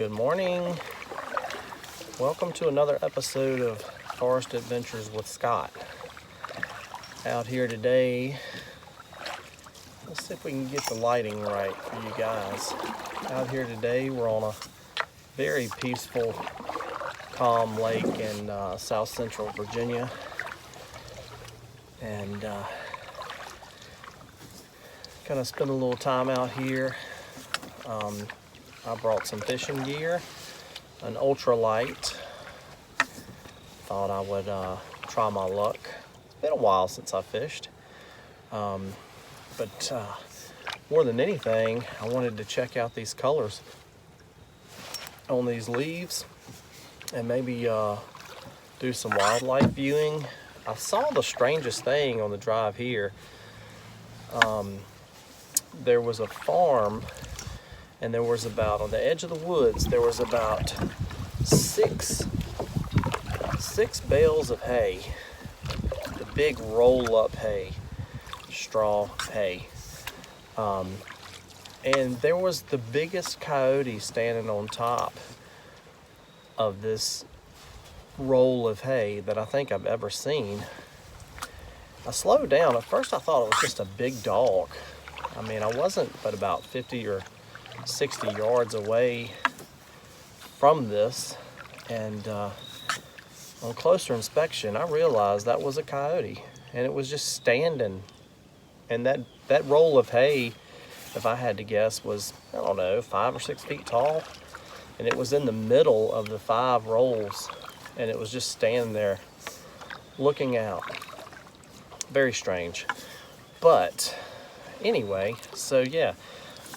Good morning. Welcome to another episode of Forest Adventures with Scott. Out here today, let's see if we can get the lighting right for you guys. Out here today, we're on a very peaceful, calm lake in south central Virginia. And gonna spend a little time out here. I brought some fishing gear, an ultralight. Thought I would try my luck. Been a while since I fished, but more than anything, I wanted to check out these colors on these leaves and maybe do some wildlife viewing. I saw the strangest thing on the drive here. There was a farm, and there was about, on the edge of the woods, there was about six bales of hay, the big roll-up hay, straw hay. And there was the biggest coyote standing on top of this roll of hay that I think I've ever seen. I slowed down. At first I thought it was just a big dog. I mean, I wasn't but about 50 or 60 yards away from this, and on closer inspection I realized that was a coyote, and it was just standing. And that roll of hay, if I had to guess, was, I don't know, 5 or 6 feet tall, and it was in the middle of the 5 rolls, and it was just standing there looking out. Very strange. But anyway, so yeah,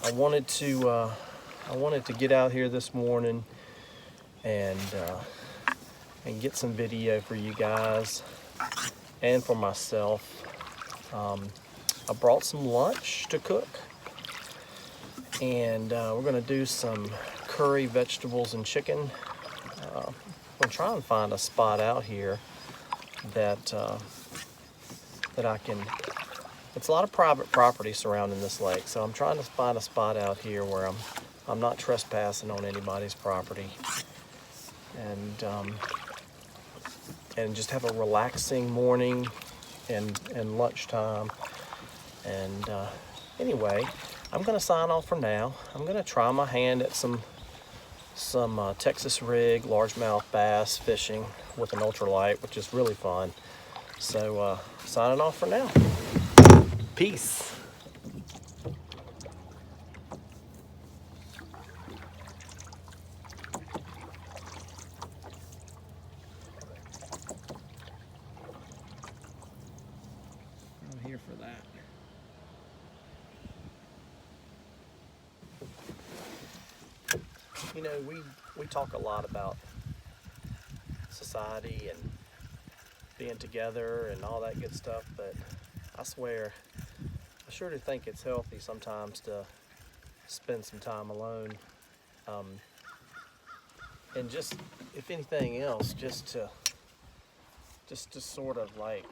I wanted to get out here this morning and get some video for you guys and for myself. I brought some lunch to cook, and we're gonna do some curry, vegetables, and chicken. I'm gonna try and find a spot out here that I can. It's a lot of private property surrounding this lake, so I'm trying to find a spot out here where I'm not trespassing on anybody's property, and just have a relaxing morning and lunchtime. And anyway, I'm gonna sign off for now. I'm gonna try my hand at some Texas rig largemouth bass fishing with an ultralight, which is really fun. So signing off for now. Peace. I'm here for that. You know, we talk a lot about society and being together and all that good stuff, but I swear, I sure do think it's healthy sometimes to spend some time alone, and just, if anything else, just to sort of like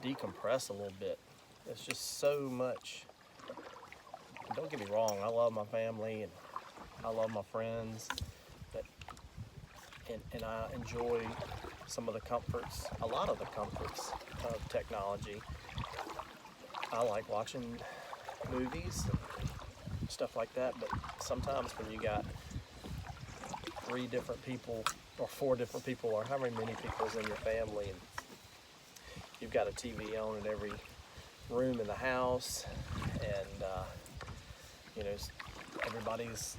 decompress a little bit. It's just so much. Don't get me wrong, I love my family and I love my friends, but and I enjoy some of the comforts, a lot of the comforts of technology. I like watching movies and stuff like that, but sometimes when you got 3 different people or 4 different people or however many people's in your family, and you've got a TV on in every room in the house, and everybody's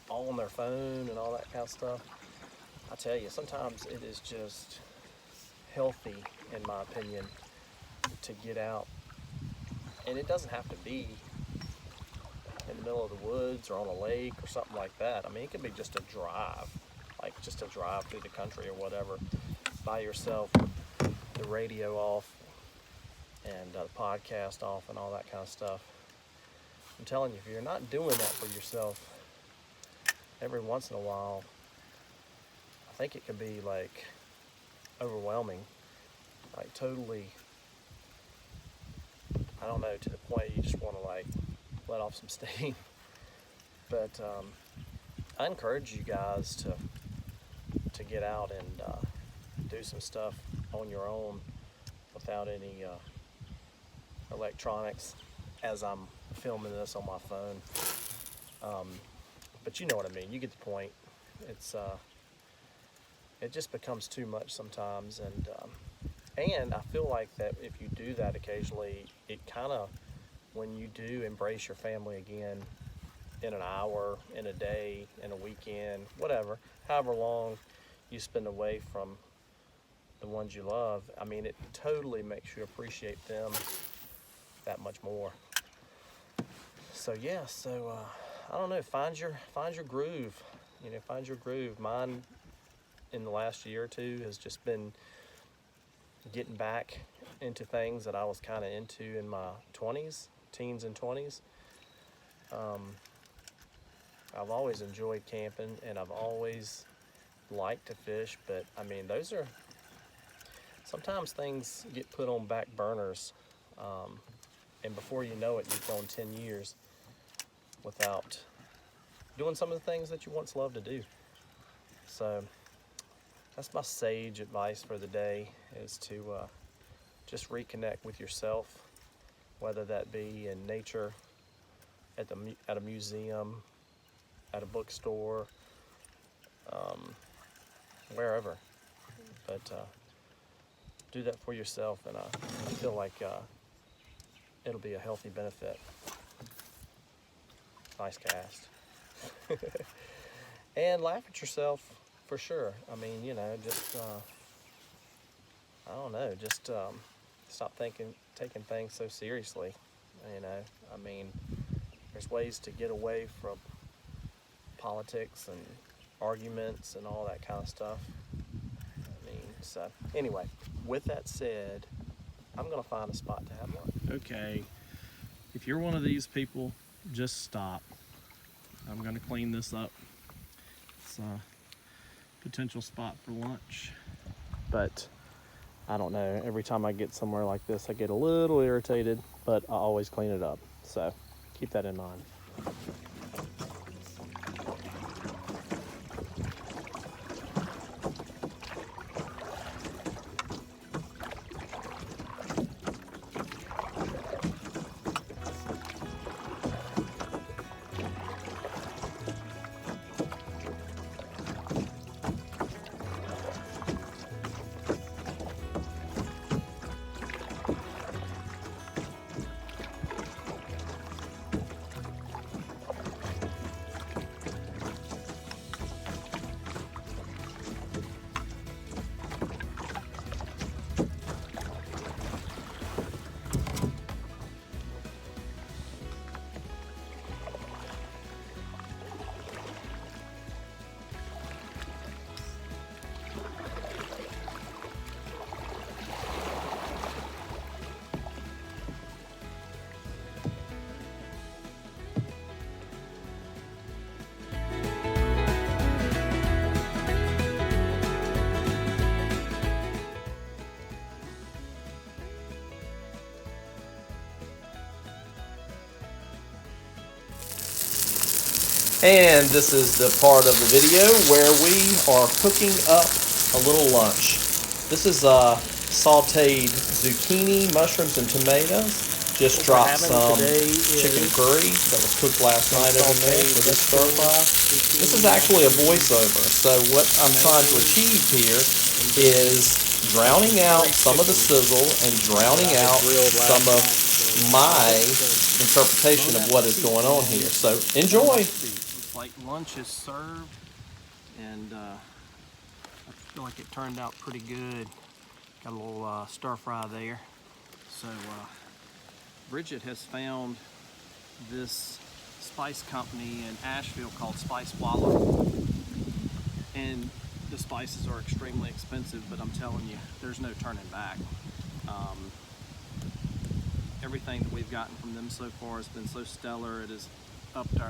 all on their phone and all that kind of stuff. I tell you, sometimes it is just healthy, in my opinion, to get out. And it doesn't have to be in the middle of the woods or on a lake or something like that. I mean, it could be just a drive, like just a drive through the country or whatever, by yourself, with the radio off and the podcast off and all that kind of stuff. I'm telling you, if you're not doing that for yourself every once in a while, I think it can be like overwhelming, like totally, I don't know, to the point you just want to like let off some steam. But I encourage you guys to get out and do some stuff on your own without any electronics as I'm filming this on my phone. But you know what I mean. You get the point. It's it just becomes too much sometimes, and I feel like that if you do that occasionally, it kind of, when you do embrace your family again in an hour, in a day, in a weekend, whatever, however long you spend away from the ones you love, I mean, it totally makes you appreciate them that much more. So yeah, I don't know, find your groove. You know, find your groove. Mine in the last year or two has just been getting back into things that I was kind of into in my 20s, teens and 20s. I've always enjoyed camping, and I've always liked to fish, but I mean, sometimes things get put on back burners, and before you know it, you've gone 10 years without doing some of the things that you once loved to do. So that's my sage advice for the day, is to just reconnect with yourself, whether that be in nature, at a museum, at a bookstore, wherever. But do that for yourself, and I feel like it'll be a healthy benefit. Nice cast. And laugh at yourself for sure. I mean, you know, just I don't know, just stop taking things so seriously. You know, I mean, there's ways to get away from politics and arguments and all that kind of stuff. I mean, so anyway, with that said, I'm gonna find a spot to have lunch. Okay, if you're one of these people, just stop. I'm gonna clean this up. It's a potential spot for lunch, but I don't know. Every time I get somewhere like this, I get a little irritated, but I always clean it up. So keep that in mind. And this is the part of the video where we are cooking up a little lunch. This is sauteed zucchini, mushrooms, and tomatoes. Just dropped some chicken curry that was cooked last night over there for this stir fry. This is actually a voiceover. So what I'm trying to achieve here is drowning out some of the sizzle and drowning out some of my interpretation of what is going on here. So enjoy. Like lunch is served, and I feel like it turned out pretty good. Got a little stir fry there. So Bridget has found this spice company in Asheville called Spice Wallow, and the spices are extremely expensive, but I'm telling you, there's no turning back. Everything that we've gotten from them so far has been so stellar. It has upped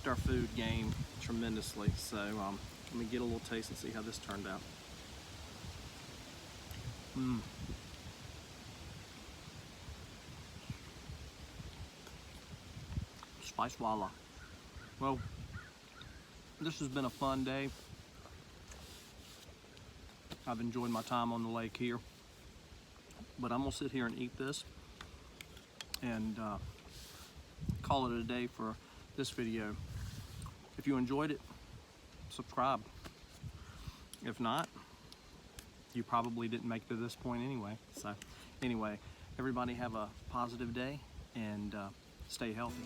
our food game tremendously. So let me get a little taste and see how this turned out. Spice Wallow. Well, this has been a fun day. I've enjoyed my time on the lake here, but I'm gonna sit here and eat this and call it a day for this video. If you enjoyed it, subscribe. If not, you probably didn't make it to this point anyway. So anyway, everybody have a positive day and stay healthy.